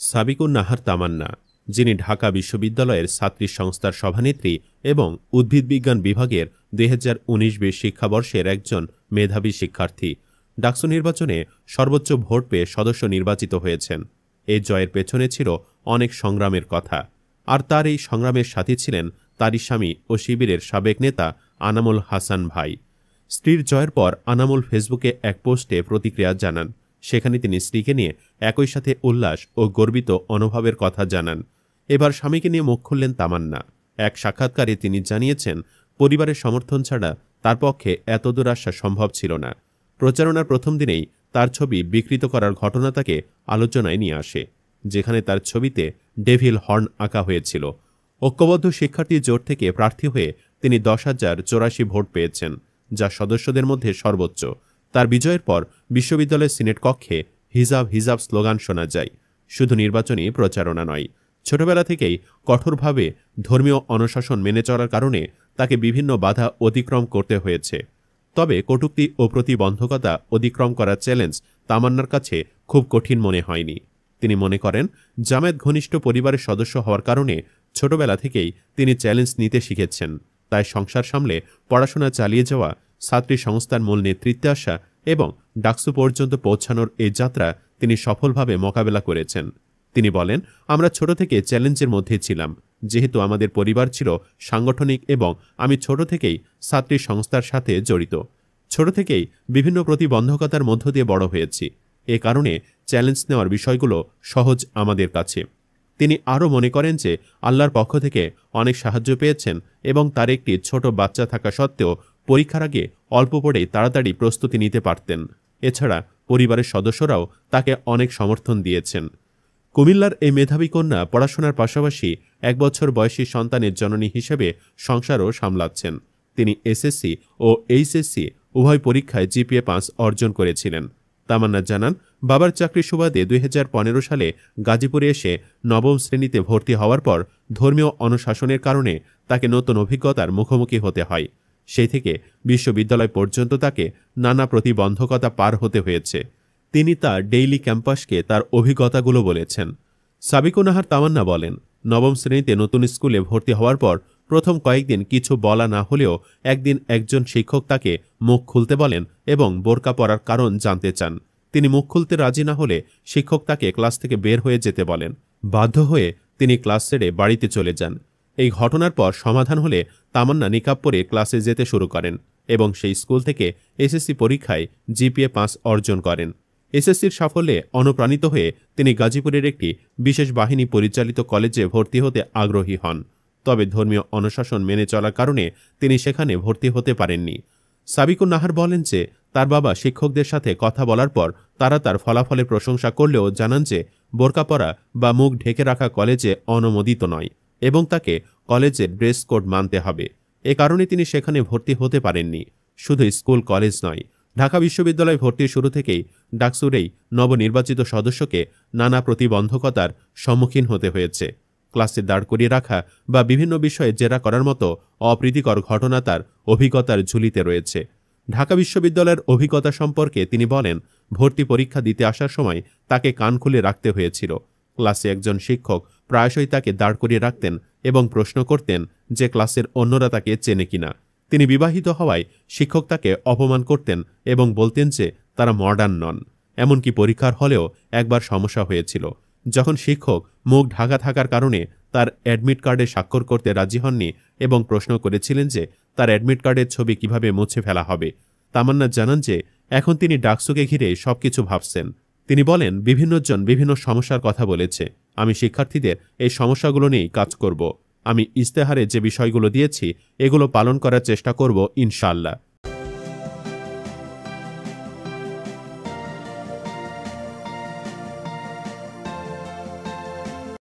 সাবিকুন নাহার তামান্না, যিনি ঢাকা বিশ্ববিদ্যালয়ের ছাত্রী সংস্থার সভানেত্রী এবং উদ্ভিদবিজ্ঞান বিভাগের 2019-20 শিক্ষাবর্ষের একজন মেধাবী শিক্ষার্থী, ডাকসু নির্বাচনে সর্বোচ্চ ভোট পেয়ে সদস্য নির্বাচিত হয়েছেন। এই জয়ের পেছনে ছিল অনেক সংগ্রামের কথা, আর তার এই সংগ্রামের সাথী ছিলেন তারই স্বামী ও শিবিরের সাবেক নেতা আনামুল হাসান ভাই। স্ত্রীর জয়ের পর আনামুল ফেসবুকে এক পোস্টে প্রতিক্রিয়া জানান। সেখানে তিনি স্ত্রীকে নিয়ে একই সাথে উল্লাস ও গর্বিত অনুভবের কথা জানান। এবার স্বামীকে নিয়ে মুখ খুললেন তামান্না। এক সাক্ষাৎকারে তিনি জানিয়েছেন, পরিবারের সমর্থন ছাড়া তার পক্ষে এতদূর আসা সম্ভব ছিল না। প্রচারণার প্রথম দিনেই তার ছবি বিকৃত করার ঘটনা তাকে আলোচনায় নিয়ে আসে, যেখানে তার ছবিতে ডেভিল হর্ন আঁকা হয়েছিল। ঐক্যবদ্ধ শিক্ষার্থী জোট থেকে প্রার্থী হয়ে তিনি 10,084 ভোট পেয়েছেন, যা সদস্যদের মধ্যে সর্বোচ্চ। তার বিজয়ের পর বিশ্ববিদ্যালয়ের সিনেট কক্ষে হিজাব হিজাব স্লোগান শোনা যায়। শুধু নির্বাচনী প্রচারণা নয়, ছোটবেলা থেকেই কঠোরভাবে ধর্মীয় অনুশাসন মেনে চলার কারণে তাকে বিভিন্ন বাধা অতিক্রম করতে হয়েছে। তবে কটূক্তি ও প্রতিবন্ধকতা অতিক্রম করার চ্যালেঞ্জ তামান্নার কাছে খুব কঠিন মনে হয়নি। তিনি মনে করেন, জামায়াত ঘনিষ্ঠ পরিবারের সদস্য হওয়ার কারণে ছোটবেলা থেকেই তিনি চ্যালেঞ্জ নিতে শিখেছেন। তাই সংসার সামলে পড়াশোনা চালিয়ে যাওয়া, ছাত্রী সংস্থার মূল নেতৃত্বে আসা এবং ডাকসু পর্যন্ত পৌঁছানোর এই যাত্রা তিনি সফলভাবে মোকাবেলা করেছেন। তিনি বলেন, আমরা ছোট থেকে চ্যালেঞ্জের মধ্যে ছিলাম, যেহেতু আমাদের পরিবার ছিল সাংগঠনিক এবং আমি ছোট থেকেই ছাত্রী সংস্থার সাথে জড়িত। ছোট থেকেই বিভিন্ন প্রতিবন্ধকতার মধ্য দিয়ে বড় হয়েছি। এ কারণে চ্যালেঞ্জ নেওয়ার বিষয়গুলো সহজ আমাদের কাছে। তিনি আরও মনে করেন যে আল্লাহর পক্ষ থেকে অনেক সাহায্য পেয়েছেন এবং তার একটি ছোট বাচ্চা থাকা সত্ত্বেও পরীক্ষার আগে অল্প পড়েই তাড়াতাড়ি প্রস্তুতি নিতে পারতেন। এছাড়া পরিবারের সদস্যরাও তাকে অনেক সমর্থন দিয়েছেন। কুমিল্লার এই মেধাবী কন্যা পড়াশোনার পাশাপাশি 1 বছর বয়সী সন্তানের জননী হিসেবে সংসারও সামলাচ্ছেন। তিনি এসএসসি ও এইচএসসি উভয় পরীক্ষায় জিপিএ 5 অর্জন করেছিলেন। তামান্না জানান, বাবার চাকরির সুবাদে 2015 সালে গাজীপুরে এসে 9ম শ্রেণীতে ভর্তি হওয়ার পর ধর্মীয় অনুশাসনের কারণে তাকে নতুন অভিজ্ঞতার মুখোমুখি হতে হয়। সেই থেকে বিশ্ববিদ্যালয় পর্যন্ত তাকে নানা প্রতিবন্ধকতা পার হতে হয়েছে। তিনি তার ডেইলি ক্যাম্পাসকে তার অভিজ্ঞতাগুলো বলেছেন। সাবিকুন নাহার তামান্না বলেন, 9ম শ্রেণীতে নতুন স্কুলে ভর্তি হওয়ার পর প্রথম কয়েকদিন কিছু বলা না হলেও একদিন একজন শিক্ষক তাকে মুখ খুলতে বলেন এবং বোরকা পরার কারণ জানতে চান। তিনি মুখ খুলতে রাজি না হলে শিক্ষক তাকে ক্লাস থেকে বের হয়ে যেতে বলেন। বাধ্য হয়ে তিনি ক্লাস ছেড়ে বাড়িতে চলে যান। এই ঘটনার পর সমাধান হলে তামান্না নিকাব পরে ক্লাসে যেতে শুরু করেন এবং সেই স্কুল থেকে এসএসসি পরীক্ষায় জিপিএ 5 অর্জন করেন। এসএসসির সাফল্যে অনুপ্রাণিত হয়ে তিনি গাজীপুরের একটি বিশেষ বাহিনী পরিচালিত কলেজে ভর্তি হতে আগ্রহী হন। তবে ধর্মীয় অনুশাসন মেনে চলার কারণে তিনি সেখানে ভর্তি হতে পারেননি। সাবিকুন নাহার বলেন যে তার বাবা শিক্ষকদের সাথে কথা বলার পর তারা তার ফলাফলের প্রশংসা করলেও জানান যে বোরকা পরা বা মুখ ঢেকে রাখা কলেজে অনুমোদিত নয় এবং তাকে কলেজের ড্রেস কোড মানতে হবে। এ কারণে তিনি সেখানে ভর্তি হতে পারেননি। শুধু স্কুল কলেজ নয়, ঢাকা বিশ্ববিদ্যালয় ভর্তির শুরু থেকেই ডাকসুর এই নবনির্বাচিত সদস্যকে নানা প্রতিবন্ধকতার সম্মুখীন হতে হয়েছে। ক্লাসে দাঁড় করিয়ে রাখা বা বিভিন্ন বিষয়ে জেরা করার মতো অপ্রীতিকর ঘটনা তার অভিজ্ঞতার ঝুলিতে রয়েছে। ঢাকা বিশ্ববিদ্যালয়ের অভিজ্ঞতা সম্পর্কে তিনি বলেন, ভর্তি পরীক্ষা দিতে আসার সময় তাকে কান খুলে রাখতে হয়েছিল। ক্লাসে একজন শিক্ষক প্রায়শই তাকে দাঁড় করিয়ে রাখতেন এবং প্রশ্ন করতেন যে ক্লাসের অন্যরা তাকে চেনে কিনা। তিনি বিবাহিত হওয়ায় শিক্ষক তাকে অপমান করতেন এবং বলতেন যে তারা মডার্ন নন। এমনকি পরীক্ষার হলেও একবার সমস্যা হয়েছিল, যখন শিক্ষক মুখ ঢাকা থাকার কারণে তার অ্যাডমিট কার্ডে স্বাক্ষর করতে রাজি হননি এবং প্রশ্ন করেছিলেন যে তার অ্যাডমিট কার্ডের ছবি কিভাবে মুছে ফেলা হবে। তামান্না জানান যে এখন তিনি ডাকসুকে ঘিরে সবকিছু ভাবছেন। তিনি বলেন, বিভিন্নজন বিভিন্ন সমস্যার কথা বলেছে। আমি শিক্ষার্থীদের এই সমস্যাগুলো নিয়েই কাজ করব। আমি ইস্তেহারে যে বিষয়গুলো দিয়েছি এগুলো পালন করার চেষ্টা করব ইনশাআল্লাহ।